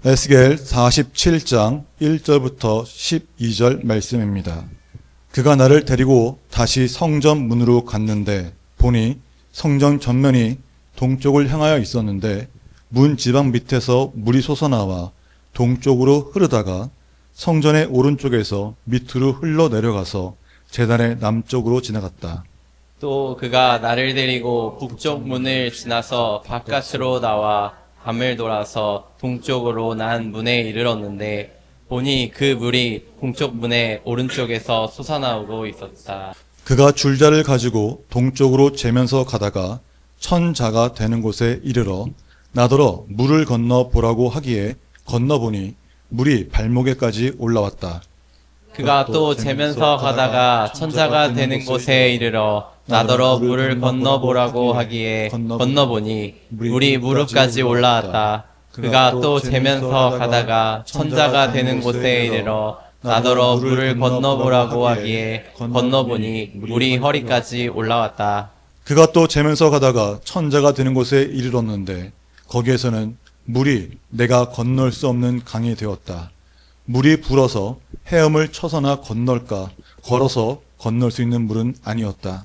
에스겔 47장 1절부터 12절 말씀입니다. 그가 나를 데리고 다시 성전 문으로 갔는데 보니 성전 전면이 동쪽을 향하여 있었는데 문 지방 밑에서 물이 솟아나와 동쪽으로 흐르다가 성전의 오른쪽에서 밑으로 흘러내려가서 제단의 남쪽으로 지나갔다. 또 그가 나를 데리고 북쪽 문을 지나서 바깥으로 나와 밤을 돌아서 동쪽으로 난 문에 이르렀는데 보니 그 물이 동쪽 문의 오른쪽에서 솟아나오고 있었다. 그가 줄자를 가지고 동쪽으로 재면서 가다가 천자가 되는 곳에 이르러 나더러 물을 건너 보라고 하기에 건너보니 물이 발목에까지 올라왔다. 그가 또 재면서 가다가 천자가 되는 곳에 이르러 나더러 물을 건너보라고 하기에 건너보니 물이 무릎까지 올라왔다. 그가 또 재면서 가다가 천자가 되는 곳에 이르러 나더러 물을 건너보라고 하기에 건너보니 물이 허리까지 올라왔다. 그가 또 재면서 가다가 천자가 되는 곳에 이르렀는데 거기에서는 물이 내가 건널 수 없는 강이 되었다. 물이 불어서 헤엄을 쳐서나 건널까 걸어서 건널 수 있는 물은 아니었다.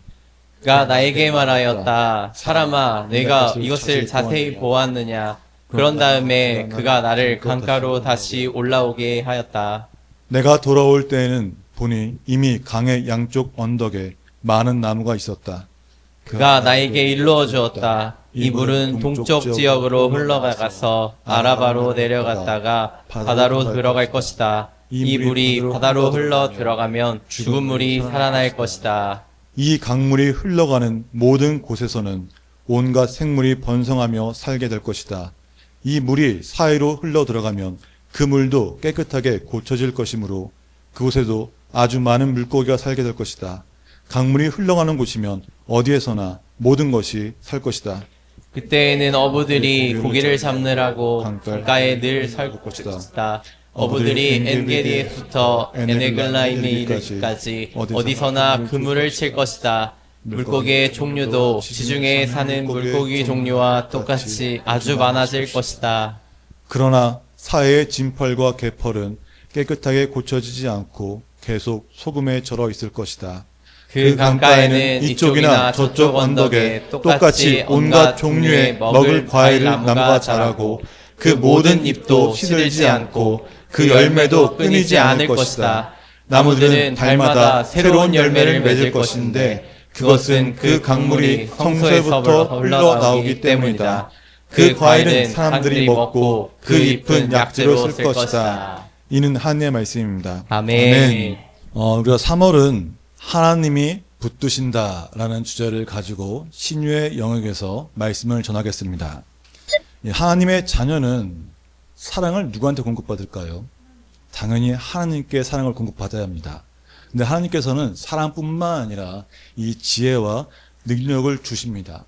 그가 나에게 말하였다. 사람아, 내가 이것을 자세히 보았느냐? 그런 다음에 그가 나를 강가로 다시 올라오게 하였다. 내가 돌아올 때에는 보니 이미 강의 양쪽 언덕에 많은 나무가 있었다. 그가 나에게 일러어 주었다. 이 물은 동쪽 지역으로 흘러가서 아라바로 내려갔다가 바다로 들어갈 것이다. 이 물이 바다로 흘러 들어가면 죽은 물이 살아날 것이다. 이 강물이 흘러가는 모든 곳에서는 온갖 생물이 번성하며 살게 될 것이다. 이 물이 사이로 흘러 들어가면 그 물도 깨끗하게 고쳐질 것이므로 그곳에도 아주 많은 물고기가 살게 될 것이다. 강물이 흘러가는 곳이면 어디에서나 모든 것이 살 것이다. 그때에는 어부들이 고기를 잡느라고 강가에 늘 설 것이다. 어부들이 엔게디에부터 에네글라임에 이르기까지 어디서나 그물을 칠 것이다. 물고기의 종류도 지중해에 사는 물고기 종류와 똑같이 아주 많아질 것이다. 그러나 사해의 진펄과 개펄은 깨끗하게 고쳐지지 않고 계속 소금에 절어 있을 것이다. 그 강가에는 이쪽이나 저쪽 언덕에 똑같이 온갖 종류의 먹을 과일 나무가 자라고 그 모든 잎도 시들지 않고 그 열매도 끊이지 않을 것이다. 나무들은 달마다 새로운 열매를 맺을 것인데 그것은 그 강물이 성소에서부터 흘러나오기 때문이다. 그 과일은 사람들이 먹고 그 잎은 약재로 쓸 것이다. 이는 하나님의 말씀입니다. 아멘. 우리가 3월은 하나님이 붙드신다라는 주제를 가지고 신유의 영역에서 말씀을 전하겠습니다. 하나님의 자녀는 사랑을 누구한테 공급받을까요? 당연히 하나님께 사랑을 공급받아야 합니다. 근데 하나님께서는 사랑뿐만 아니라 이 지혜와 능력을 주십니다.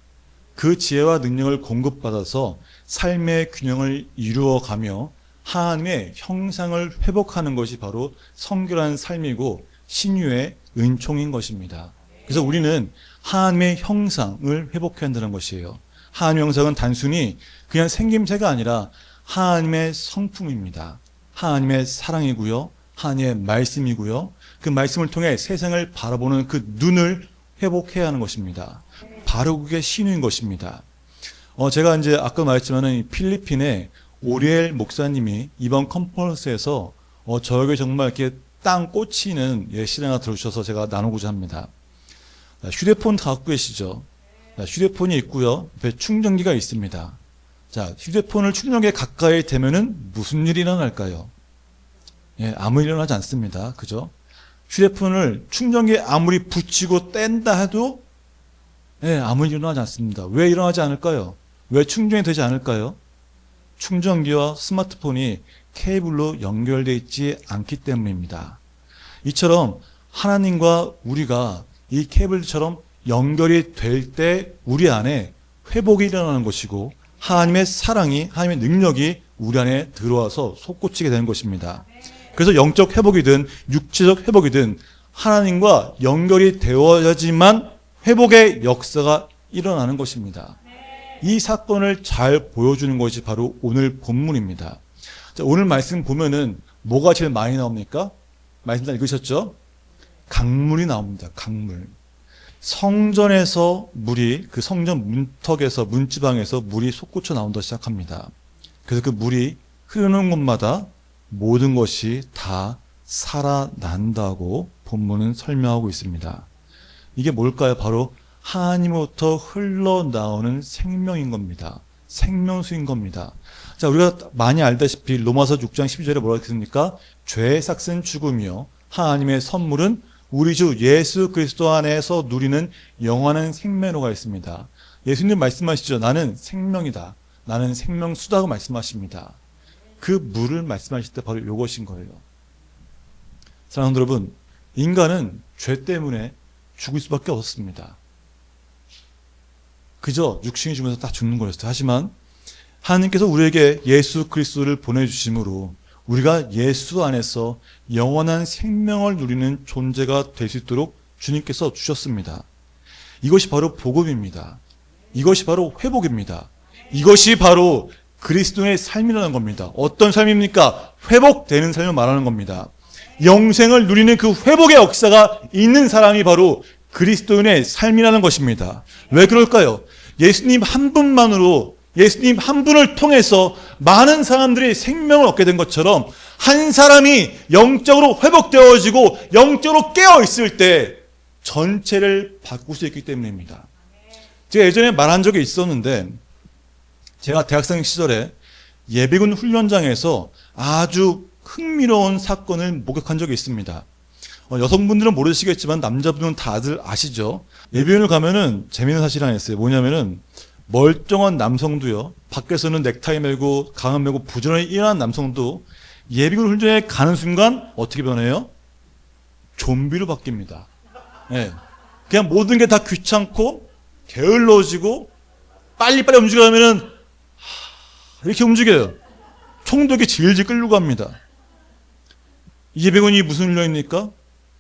그 지혜와 능력을 공급받아서 삶의 균형을 이루어가며 하나님의 형상을 회복하는 것이 바로 성결한 삶이고 신유의 은총인 것입니다. 그래서 우리는 하나님의 형상을 회복해야 한다는 것이에요. 하나님의 형상은 단순히 그냥 생김새가 아니라 하나님의 성품입니다. 하나님의 사랑이고요. 하나님의 말씀이고요. 그 말씀을 통해 세상을 바라보는 그 눈을 회복해야 하는 것입니다. 바로 그게 신유인 것입니다. 제가 이제 아까 말했지만은 필리핀의 오리엘 목사님이 이번 컨퍼런스에서 저에게 정말 이렇게 땅 꽂히는 예시를 하나 들어주셔서 제가 나누고자 합니다. 휴대폰 갖고 계시죠? 휴대폰이 있고요. 옆에 충전기가 있습니다. 자, 휴대폰을 충전기에 가까이 대면은 무슨 일이 일어날까요? 아무 일 일어나지 않습니다. 그죠? 휴대폰을 충전기에 아무리 붙이고 뗀다 해도 아무 일 일어나지 않습니다. 왜 일어나지 않을까요? 왜 충전이 되지 않을까요? 충전기와 스마트폰이 케이블로 연결되어 있지 않기 때문입니다. 이처럼 하나님과 우리가 이 케이블처럼 연결이 될 때 우리 안에 회복이 일어나는 것이고 하나님의 사랑이, 하나님의 능력이 우리 안에 들어와서 솟구치게 되는 것입니다. 그래서 영적 회복이든 육체적 회복이든 하나님과 연결이 되어야지만 회복의 역사가 일어나는 것입니다. 이 사건을 잘 보여주는 것이 바로 오늘 본문입니다. 자, 오늘 말씀 보면은 뭐가 제일 많이 나옵니까? 말씀 다 읽으셨죠? 강물이 나옵니다. 강물. 성전에서 물이, 그 성전 문턱에서, 문지방에서 물이 솟구쳐 나온다 시작합니다. 그래서 그 물이 흐르는 곳마다 모든 것이 다 살아난다고 본문은 설명하고 있습니다. 이게 뭘까요? 바로 하나님으로부터 흘러나오는 생명인 겁니다. 생명수인 겁니다. 자, 우리가 많이 알다시피 로마서 6장 12절에 뭐라고 했습니까? 죄의 삭은 죽음이요 하나님의 선물은 우리 주 예수 그리스도 안에서 누리는 영원한 생명으로가 있습니다. 예수님 말씀하시죠. 나는 생명이다. 나는 생명수다고 말씀하십니다. 그 물을 말씀하실 때 바로 이것인 거예요. 사랑하는 여러분, 인간은 죄 때문에 죽을 수밖에 없었습니다. 그저 육신이 죽으면서 다 죽는 거였어요. 하지만 하나님께서 우리에게 예수 그리스도를 보내주심으로 우리가 예수 안에서 영원한 생명을 누리는 존재가 될 수 있도록 주님께서 주셨습니다. 이것이 바로 복음입니다. 이것이 바로 회복입니다. 이것이 바로 그리스도의 삶이라는 겁니다. 어떤 삶입니까? 회복되는 삶을 말하는 겁니다. 영생을 누리는 그 회복의 역사가 있는 사람이 바로 그리스도인의 삶이라는 것입니다. 왜 그럴까요? 예수님 한 분만으로, 예수님 한 분을 통해서 많은 사람들이 생명을 얻게 된 것처럼 한 사람이 영적으로 회복되어지고 영적으로 깨어있을 때 전체를 바꿀 수 있기 때문입니다. 제가 예전에 말한 적이 있었는데, 제가 대학생 시절에 예비군 훈련장에서 아주 흥미로운 사건을 목격한 적이 있습니다. 여성분들은 모르시겠지만 남자분은 다들 아시죠? 예비군을 가면은 재미있는 사실이 하나 있어요. 뭐냐면은 멀쩡한 남성도요, 밖에서는 넥타이 메고 가운 메고 부지런히 일하는 남성도 예비군 훈련에 가는 순간 어떻게 변해요? 좀비로 바뀝니다. 네. 그냥 모든 게 다 귀찮고 게을러지고 빨리빨리 움직이려면은 이렇게 움직여요. 총도 이렇게 질질 끌고 갑니다. 예비군이 무슨 훈련입니까?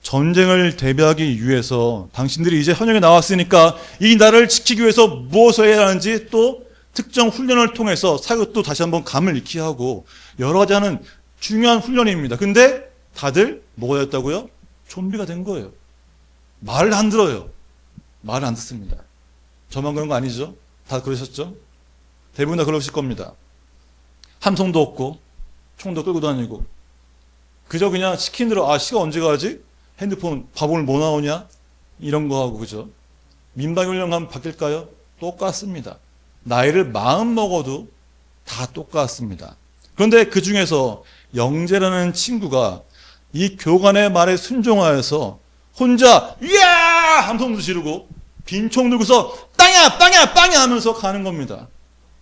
전쟁을 대비하기 위해서 당신들이 이제 현역에 나왔으니까 이 나라를 지키기 위해서 무엇을 해야 하는지 또 특정 훈련을 통해서 사격도 다시 한번 감을 익히게 하고 여러 가지 하는 중요한 훈련입니다. 근데 다들 뭐가 됐다고요? 좀비가 된 거예요. 말을 안 들어요. 말을 안 듣습니다. 저만 그런 거 아니죠? 다 그러셨죠? 대부분 다 그러실 겁니다. 함성도 없고 총도 끌고 다니고 그저 그냥 시킨 대로 시간 언제 가지? 핸드폰 밥 오늘 뭐 나오냐? 이런 거 하고 그죠? 민방위훈련 가면 바뀔까요? 똑같습니다. 나이를 마음 먹어도 다 똑같습니다. 그런데 그 중에서 영재라는 친구가 이 교관의 말에 순종하여서 혼자 이야! 함성도 지르고 빈총 들고서 땅이야! 빵이야! 빵이야! 하면서 가는 겁니다.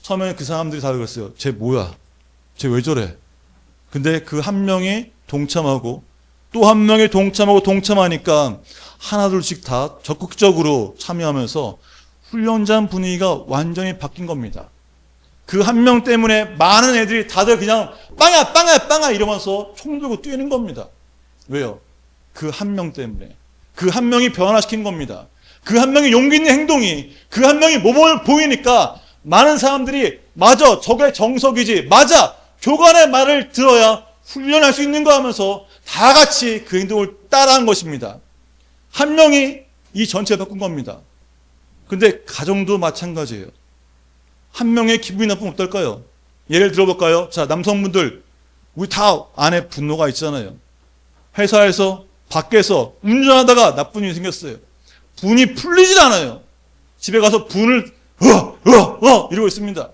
처음에 그 사람들이 다 그랬어요. 쟤 뭐야? 쟤 왜 저래? 근데 그 한 명이 동참하고 또 한 명이 동참하고 동참하니까 하나둘씩 다 적극적으로 참여하면서 훈련장 분위기가 완전히 바뀐 겁니다. 그 한 명 때문에 많은 애들이 다들 그냥 빵야 빵야 빵야 이러면서 총 들고 뛰는 겁니다. 왜요? 그 한 명 때문에. 그 한 명이 변화시킨 겁니다. 그 한 명의 용기 있는 행동이, 그 한 명이 모범을 보이니까 많은 사람들이 맞아, 저게 정석이지, 맞아, 교관의 말을 들어야 훈련할 수 있는 거 하면서 다 같이 그 행동을 따라한 것입니다. 한 명이 이 전체를 바꾼 겁니다. 근데 가정도 마찬가지예요. 한 명의 기분이 나쁘면 어떨까요? 예를 들어볼까요? 자, 남성분들, 우리 다 안에 분노가 있잖아요. 회사에서, 밖에서 운전하다가 나쁜 일이 생겼어요. 분이 풀리질 않아요. 집에 가서 분을 이러고 있습니다.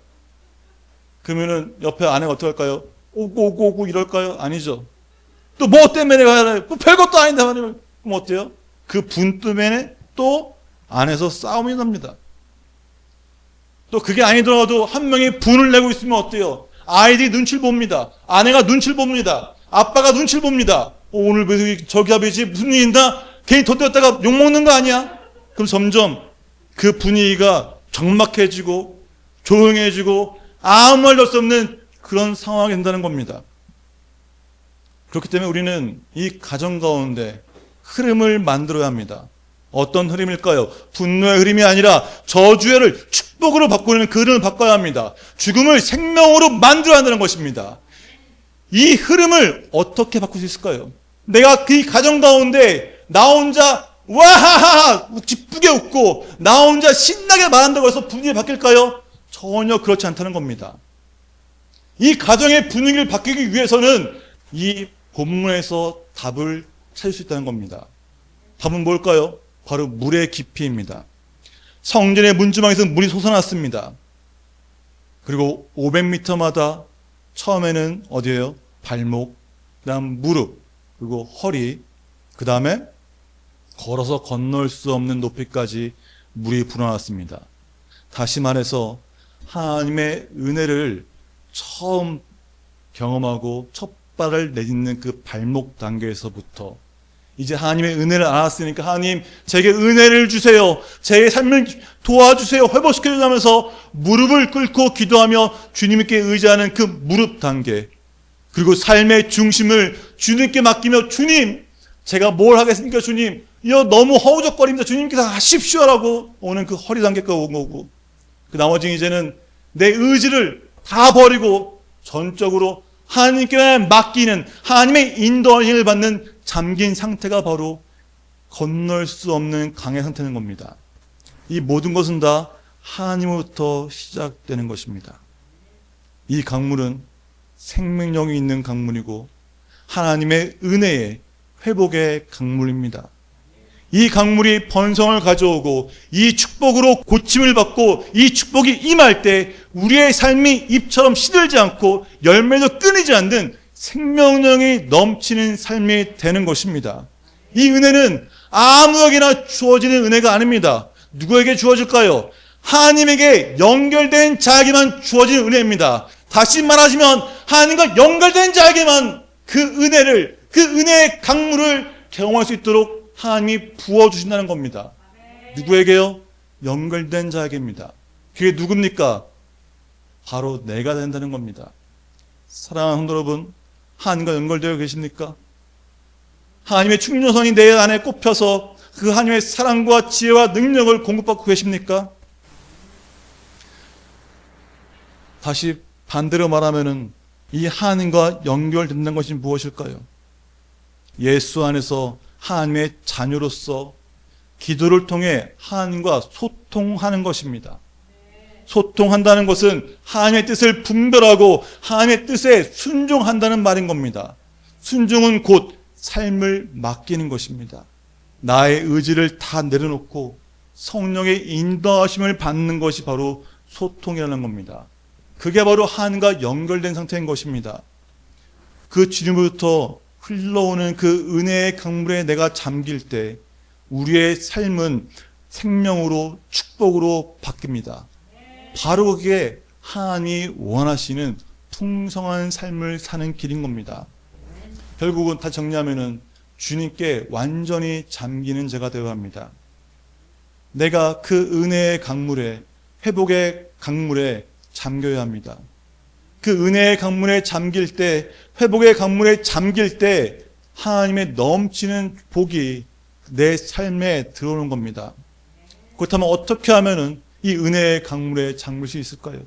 그러면은 옆에 아내가 어떻게 할까요? 오고 이럴까요? 아니죠. 또 뭐 때문에 가야 돼? 뭐 별것도 아닌데 그럼 어때요? 그 분 때문에 또 안에서 싸움이 납니다. 또 그게 아니더라도 한 명이 분을 내고 있으면 어때요? 아이들이 눈치를 봅니다. 아내가 눈치를 봅니다. 아빠가 눈치를 봅니다. 오늘 왜 저기 합이지? 무슨 일인가? 괜히 덧대었다가 욕먹는 거 아니야? 그럼 점점 그 분위기가 적막해지고 조용해지고 아무 말도 할 수 없는 그런 상황이 된다는 겁니다. 그렇기 때문에 우리는 이 가정 가운데 흐름을 만들어야 합니다. 어떤 흐름일까요? 분노의 흐름이 아니라 저주를 축복으로 바꾸는 그 흐름을 바꿔야 합니다. 죽음을 생명으로 만들어야 한다는 것입니다. 이 흐름을 어떻게 바꿀 수 있을까요? 내가 그 가정 가운데 나 혼자 와하하 기쁘게 웃고 나 혼자 신나게 말한다고 해서 분위기가 바뀔까요? 전혀 그렇지 않다는 겁니다. 이 가정의 분위기를 바뀌기 위해서는 이 본문에서 답을 찾을 수 있다는 겁니다. 답은 뭘까요? 바로 물의 깊이입니다. 성전의 문주방에서 물이 솟아났습니다. 그리고 500m마다 처음에는 어디예요? 발목, 그 다음 무릎, 그리고 허리, 그 다음에 걸어서 건널 수 없는 높이까지 물이 불어났습니다. 다시 말해서 하나님의 은혜를 처음 경험하고 첫 발을 내딛는 그 발목 단계에서부터 이제 하나님의 은혜를 알았으니까 하나님 제게 은혜를 주세요. 제 삶을 도와주세요. 회복시켜주세요 하면서 무릎을 꿇고 기도하며 주님께 의지하는 그 무릎 단계, 그리고 삶의 중심을 주님께 맡기며 주님 제가 뭘 하겠습니까 주님, 이거 너무 허우적거립니다 주님께서 하십시오라고 오는 그 허리 단계까지 온 거고, 그 나머지 이제는 내 의지를 다 버리고 전적으로 하나님께 맡기는, 하나님의 인도함을 받는 잠긴 상태가 바로 건널 수 없는 강의 상태는 겁니다. 이 모든 것은 다 하나님으로부터 시작되는 것입니다. 이 강물은 생명력이 있는 강물이고 하나님의 은혜의 회복의 강물입니다. 이 강물이 번성을 가져오고 이 축복으로 고침을 받고 이 축복이 임할 때 우리의 삶이 잎처럼 시들지 않고 열매도 끊이지 않는 생명력이 넘치는 삶이 되는 것입니다. 이 은혜는 아무에게나 주어지는 은혜가 아닙니다. 누구에게 주어질까요? 하나님에게 연결된 자에게만 주어지는 은혜입니다. 다시 말하자면 하나님과 연결된 자에게만 그 은혜를, 그 은혜의 강물을 경험할 수 있도록 하나님이 부어주신다는 겁니다. 누구에게요? 연결된 자에게입니다. 그게 누굽니까? 바로 내가 된다는 겁니다. 사랑하는 성도 여러분, 하나님과 연결되어 계십니까? 하나님의 충전선이 내 안에 꼽혀서 그 하나님의 사랑과 지혜와 능력을 공급받고 계십니까? 다시 반대로 말하면은 이 하나님과 연결된다는 것이 무엇일까요? 예수 안에서 하나님의 자녀로서 기도를 통해 하나님과 소통하는 것입니다. 소통한다는 것은 하나님의 뜻을 분별하고 하나님의 뜻에 순종한다는 말인 겁니다. 순종은 곧 삶을 맡기는 것입니다. 나의 의지를 다 내려놓고 성령의 인도하심을 받는 것이 바로 소통이라는 겁니다. 그게 바로 하나님과 연결된 상태인 것입니다. 그 주님으로부터 흘러오는 그 은혜의 강물에 내가 잠길 때 우리의 삶은 생명으로 축복으로 바뀝니다. 바로 그게 하나님이 원하시는 풍성한 삶을 사는 길인 겁니다. 결국은 다 정리하면은 주님께 완전히 잠기는 자가 되어야 합니다. 내가 그 은혜의 강물에, 회복의 강물에 잠겨야 합니다. 그 은혜의 강물에 잠길 때, 회복의 강물에 잠길 때 하나님의 넘치는 복이 내 삶에 들어오는 겁니다. 그렇다면 어떻게 하면은 이 은혜의 강물에 잠길 수 있을까요?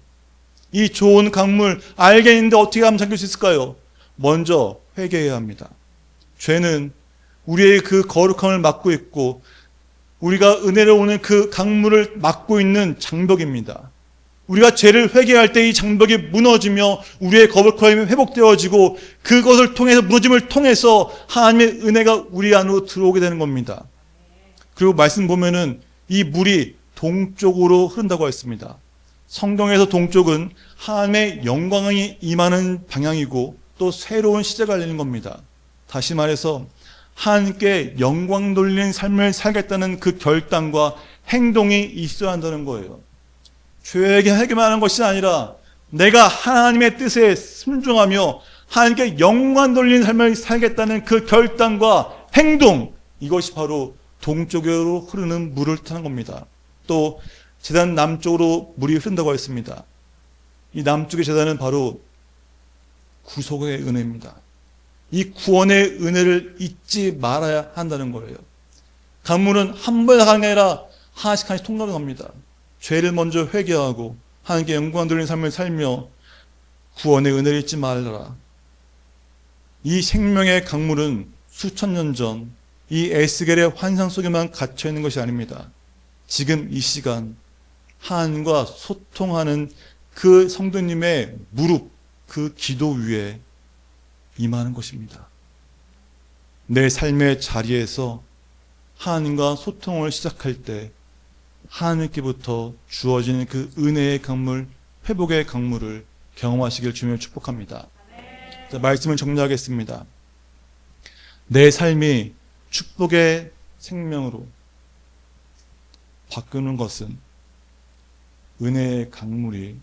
이 좋은 강물 알겠는데 어떻게 하면 잠길 수 있을까요? 먼저 회개해야 합니다. 죄는 우리의 그 거룩함을 막고 있고 우리가 은혜로 오는 그 강물을 막고 있는 장벽입니다. 우리가 죄를 회개할 때 이 장벽이 무너지며 우리의 거룩함이 회복되어지고 그것을 통해서 무너짐을 통해서 하나님의 은혜가 우리 안으로 들어오게 되는 겁니다. 그리고 말씀 보면은 이 물이 동쪽으로 흐른다고 했습니다. 성경에서 동쪽은 하나님의 영광이 임하는 방향이고 또 새로운 시대가 열리는 겁니다. 다시 말해서 하나님께 영광 돌리는 삶을 살겠다는 그 결단과 행동이 있어야 한다는 거예요. 죄에게 하기만 하는 것이 아니라 내가 하나님의 뜻에 순종하며 하나님께 영광 돌리는 삶을 살겠다는 그 결단과 행동, 이것이 바로 동쪽으로 흐르는 물을 타는 겁니다. 또 제단 남쪽으로 물이 흐른다고 했습니다. 이 남쪽의 제단은 바로 구속의 은혜입니다. 이 구원의 은혜를 잊지 말아야 한다는 거예요. 강물은 한 번에 가는 게 아니라 하나씩 하나씩 통과를 갑니다. 죄를 먼저 회개하고 하나님께 영광 돌리는 삶을 살며 구원의 은혜를 잊지 말라. 이 생명의 강물은 수천 년 전 이 에스겔의 환상 속에만 갇혀 있는 것이 아닙니다. 지금 이 시간 하나님과 소통하는 그 성도님의 무릎, 그 기도 위에 임하는 것입니다. 내 삶의 자리에서 하나님과 소통을 시작할 때 하나님께부터 주어지는 그 은혜의 강물, 회복의 강물을 경험하시길 주님을 축복합니다. 자, 말씀을 정리하겠습니다. 내 삶이 축복의 생명으로 바꾸는 것은 은혜의 강물이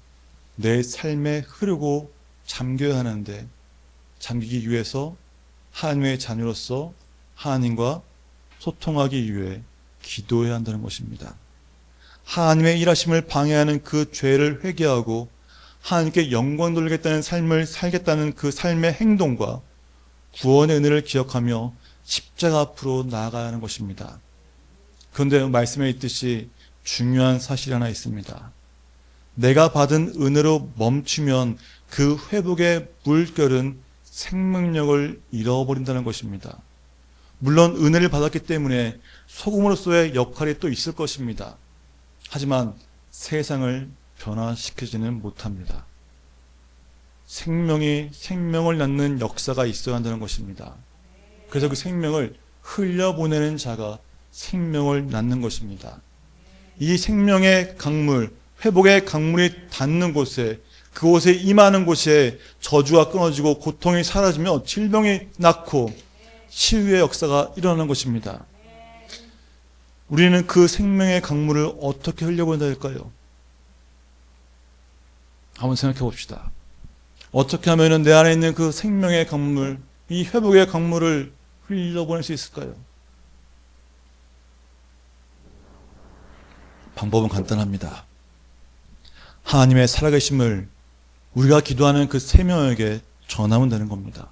내 삶에 흐르고 잠겨야 하는데, 잠기기 위해서 하나님의 자녀로서 하나님과 소통하기 위해 기도해야 한다는 것입니다. 하나님의 일하심을 방해하는 그 죄를 회개하고 하나님께 영광 돌리겠다는 삶을 살겠다는 그 삶의 행동과 구원의 은혜를 기억하며 십자가 앞으로 나아가야 하는 것입니다. 그런데 말씀에 있듯이 중요한 사실이 하나 있습니다. 내가 받은 은혜로 멈추면 그 회복의 물결은 생명력을 잃어버린다는 것입니다. 물론 은혜를 받았기 때문에 소금으로서의 역할이 또 있을 것입니다. 하지만 세상을 변화시키지는 못합니다. 생명이 생명을 낳는 역사가 있어야 한다는 것입니다. 그래서 그 생명을 흘려보내는 자가 생명을 낳는 것입니다. 이 생명의 강물, 회복의 강물이 닿는 곳에, 그곳에 임하는 곳에 저주가 끊어지고 고통이 사라지며 질병이 낫고 치유의 역사가 일어나는 것입니다. 우리는 그 생명의 강물을 어떻게 흘려보내야 할까요? 한번 생각해 봅시다. 어떻게 하면 내 안에 있는 그 생명의 강물, 이 회복의 강물을 흘려보낼 수 있을까요? 방법은 간단합니다. 하나님의 살아계심을 우리가 기도하는 그 세 명에게 전하면 되는 겁니다.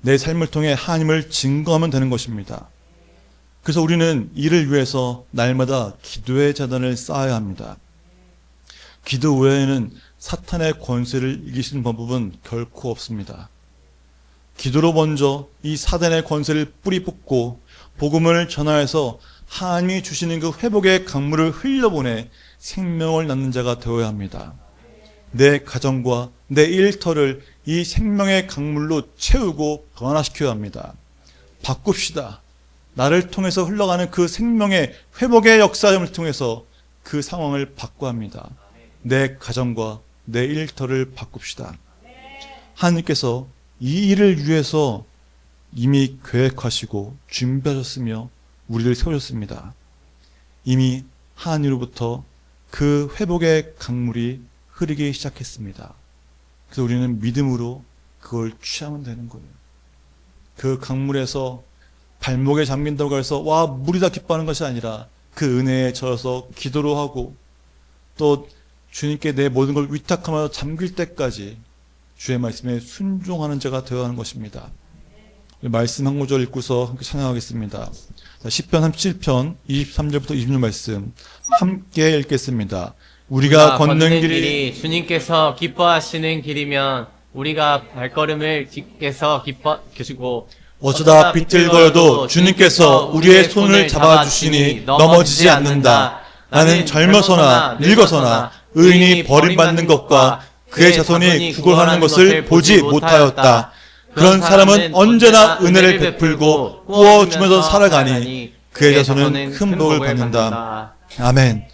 내 삶을 통해 하나님을 증거하면 되는 것입니다. 그래서 우리는 이를 위해서 날마다 기도의 자단을 쌓아야 합니다. 기도 외에는 사탄의 권세를 이기시는 방법은 결코 없습니다. 기도로 먼저 이 사단의 권세를 뿌리 뽑고 복음을 전하여서 하나님이 주시는 그 회복의 강물을 흘려보내 생명을 낳는 자가 되어야 합니다. 내 가정과 내 일터를 이 생명의 강물로 채우고 변화시켜야 합니다. 바꿉시다. 나를 통해서 흘러가는 그 생명의 회복의 역사를 통해서 그 상황을 바꿔야 합니다. 내 가정과 내 일터를 바꿉시다. 하나님께서 이 일을 위해서 이미 계획하시고 준비하셨으며 우리를 세우셨습니다. 이미 하나님으로부터 그 회복의 강물이 흐르기 시작했습니다. 그래서 우리는 믿음으로 그걸 취하면 되는 거예요. 그 강물에서 발목에 잠긴다고 해서 와 물이다 기뻐하는 것이 아니라 그 은혜에 젖어서 기도로 하고 또 주님께 내 모든 걸 위탁하며 잠길 때까지 주의 말씀에 순종하는 자가 되어야 하는 것입니다. 말씀 한 구절 읽고서 함께 찬양하겠습니다. 시편 37편 23절부터 26절 말씀 함께 읽겠습니다. 우리가 걷는 길이 주님께서 기뻐하시는 길이면 우리가 발걸음을 주께서 기뻐하시고 어쩌다 비틀거려도 주님께서 우리의 손을 잡아주시니 넘어지지 않는다. 나는 젊어서나 늙어서나 의인이 버림받는 것과 그의 자손이 구걸하는 것을 보지 못하였다. 그런 사람은 언제나 은혜를 베풀고 구워주면서 살아가니 그의 자손은 큰 복을 받는다. 아멘.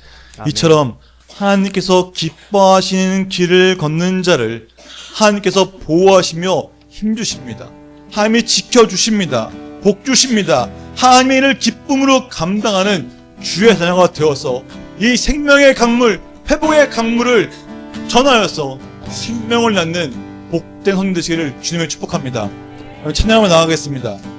이처럼 하나님께서 기뻐하시는 길을 걷는 자를 하나님께서 보호하시며 힘주십니다. 하나님이 지켜주십니다. 복주십니다. 하나님의 일을 기쁨으로 감당하는 주의 자녀가 되어서 이 생명의 강물, 회복의 강물을 전하여서 생명을 낳는 복된 성도 되시기를 주님을 축복합니다. 찬양하며 나가겠습니다.